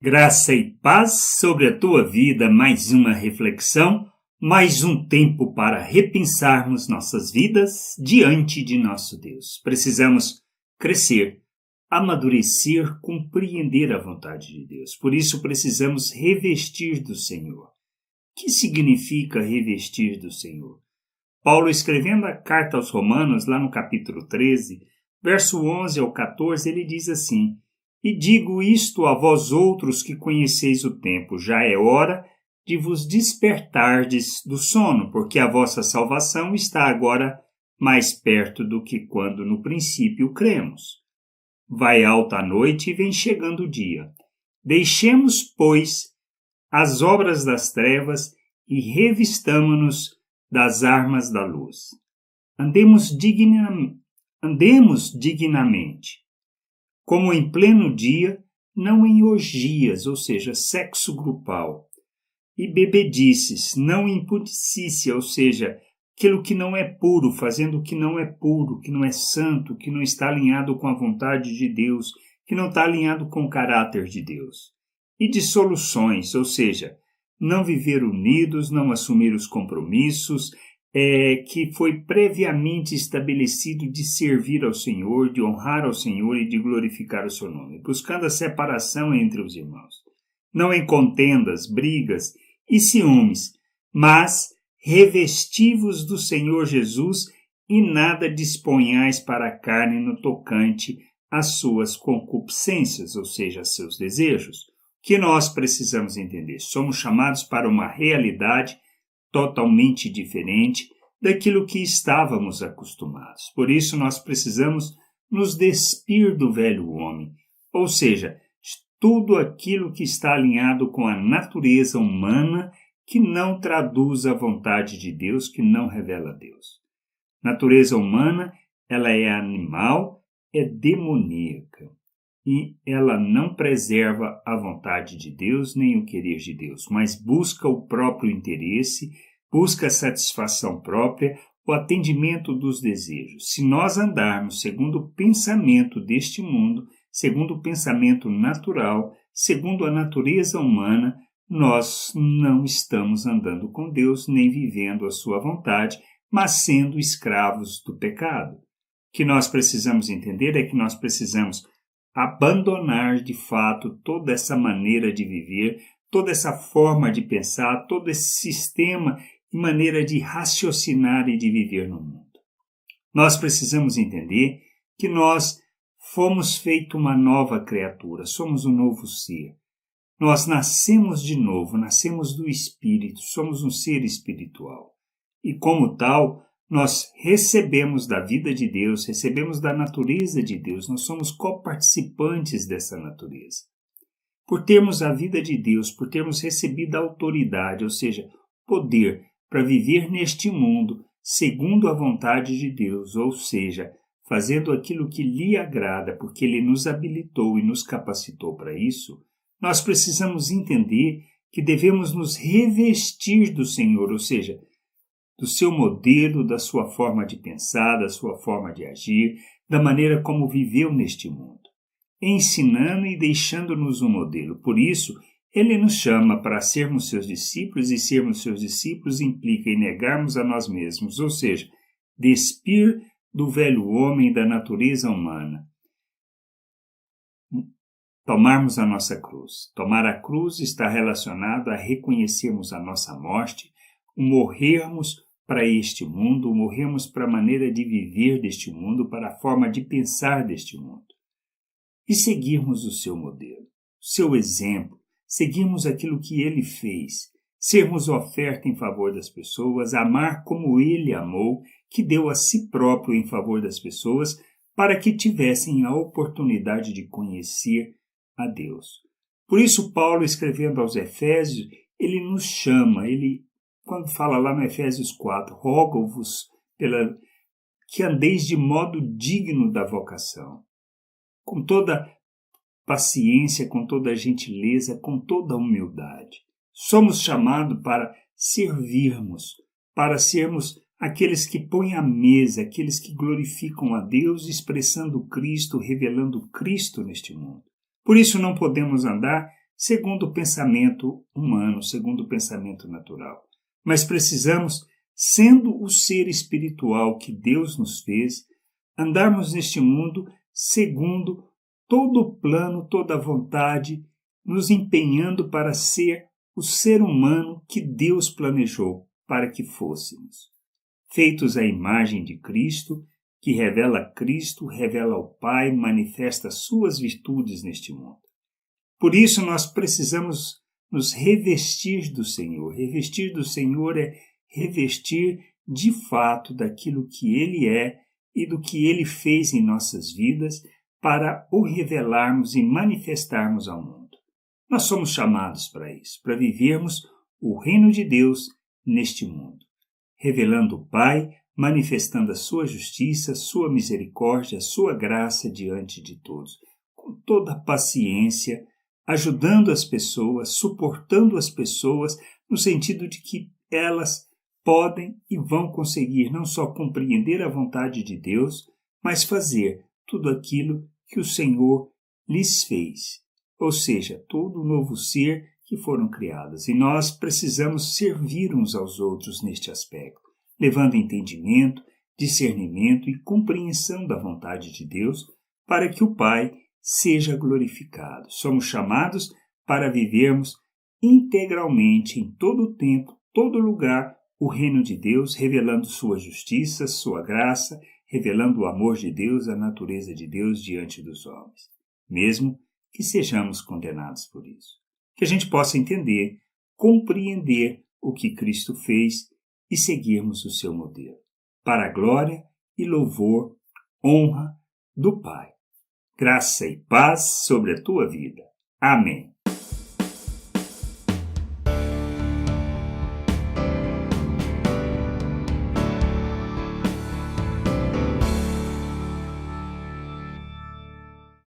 Graça e paz sobre a tua vida, mais uma reflexão, mais um tempo para repensarmos nossas vidas diante de nosso Deus. Precisamos crescer, amadurecer, compreender a vontade de Deus. Por isso precisamos revestir do Senhor. O que significa revestir do Senhor? Paulo, escrevendo a carta aos Romanos, lá no capítulo 13, verso 11 ao 14, ele diz assim: E digo isto a vós outros que conheceis o tempo, já é hora de vos despertardes do sono, porque a vossa salvação está agora mais perto do que quando no princípio cremos. Vai alta a noite e vem chegando o dia. Deixemos, pois, as obras das trevas e revistamo-nos das armas da luz. Andemos dignamente, como em pleno dia, não em orgias, ou seja, sexo grupal, e bebedices, não em impudicícia, ou seja, aquilo que não é puro, fazendo o que não é puro, que não é santo, que não está alinhado com a vontade de Deus, que não está alinhado com o caráter de Deus. E dissoluções, ou seja, não viver unidos, não assumir os compromissos, que foi previamente estabelecido de servir ao Senhor, de honrar ao Senhor e de glorificar o seu nome, buscando a separação entre os irmãos. Não em contendas, brigas e ciúmes, mas revesti-vos do Senhor Jesus e nada disponhais para a carne no tocante às suas concupiscências, ou seja, a seus desejos. O que nós precisamos entender? Somos chamados para uma realidade totalmente diferente daquilo que estávamos acostumados. Por isso, nós precisamos nos despir do velho homem, ou seja, de tudo aquilo que está alinhado com a natureza humana que não traduz a vontade de Deus, que não revela Deus. Natureza humana, ela é animal, é demoníaca, e ela não preserva a vontade de Deus nem o querer de Deus, mas busca o próprio interesse, busca a satisfação própria, o atendimento dos desejos. Se nós andarmos segundo o pensamento deste mundo, segundo o pensamento natural, segundo a natureza humana, nós não estamos andando com Deus, nem vivendo a sua vontade, mas sendo escravos do pecado. O que nós precisamos entender é que nós precisamos abandonar de fato toda essa maneira de viver, toda essa forma de pensar, todo esse sistema e maneira de raciocinar e de viver no mundo. Nós precisamos entender que nós fomos feito uma nova criatura, somos um novo ser. Nós nascemos de novo, nascemos do Espírito, somos um ser espiritual. E como tal, nós recebemos da vida de Deus, recebemos da natureza de Deus, nós somos coparticipantes dessa natureza. Por termos a vida de Deus, por termos recebido a autoridade, ou seja, poder para viver neste mundo segundo a vontade de Deus, ou seja, fazendo aquilo que lhe agrada, porque Ele nos habilitou e nos capacitou para isso, nós precisamos entender que devemos nos revestir do Senhor, ou seja, do seu modelo, da sua forma de pensar, da sua forma de agir, da maneira como viveu neste mundo, ensinando e deixando-nos um modelo. Por isso, Ele nos chama para sermos seus discípulos, e sermos seus discípulos implica em negarmos a nós mesmos, ou seja, despir do velho homem da natureza humana, tomarmos a nossa cruz. Tomar a cruz está relacionado a reconhecermos a nossa morte, morrermos para este mundo, morrermos para a maneira de viver deste mundo, para a forma de pensar deste mundo. E seguirmos o seu modelo, o seu exemplo, seguirmos aquilo que Ele fez, sermos oferta em favor das pessoas, amar como Ele amou, que deu a si próprio em favor das pessoas, para que tivessem a oportunidade de conhecer a Deus. Por isso, Paulo, escrevendo aos Efésios, ele nos chama, quando fala lá no Efésios 4, rogo-vos que andeis de modo digno da vocação, com toda paciência, com toda gentileza, com toda humildade. Somos chamados para servirmos, para sermos aqueles que põem à mesa, aqueles que glorificam a Deus, expressando Cristo, revelando Cristo neste mundo. Por isso não podemos andar segundo o pensamento humano, segundo o pensamento natural. Mas precisamos, sendo o ser espiritual que Deus nos fez, andarmos neste mundo segundo todo o plano, toda a vontade, nos empenhando para ser o ser humano que Deus planejou para que fôssemos. Feitos à imagem de Cristo, que revela Cristo, revela o Pai, manifesta suas virtudes neste mundo. Por isso nós precisamos nos revestir do Senhor. Revestir do Senhor é revestir de fato daquilo que Ele é e do que Ele fez em nossas vidas para o revelarmos e manifestarmos ao mundo. Nós somos chamados para isso, para vivermos o reino de Deus neste mundo, revelando o Pai, manifestando a sua justiça, a sua misericórdia, a sua graça diante de todos, com toda a paciência, ajudando as pessoas, suportando as pessoas, no sentido de que elas podem e vão conseguir não só compreender a vontade de Deus, mas fazer tudo aquilo que o Senhor lhes fez, ou seja, todo o novo ser que foram criados. E nós precisamos servir uns aos outros neste aspecto, levando entendimento, discernimento e compreensão da vontade de Deus para que o Pai seja glorificado. Somos chamados para vivermos integralmente, em todo o tempo, todo lugar, o reino de Deus, revelando sua justiça, sua graça, revelando o amor de Deus, a natureza de Deus diante dos homens, mesmo que sejamos condenados por isso. Que a gente possa entender, compreender o que Cristo fez e seguirmos o seu modelo, para a glória e louvor, honra do Pai. Graça e paz sobre a tua vida. Amém.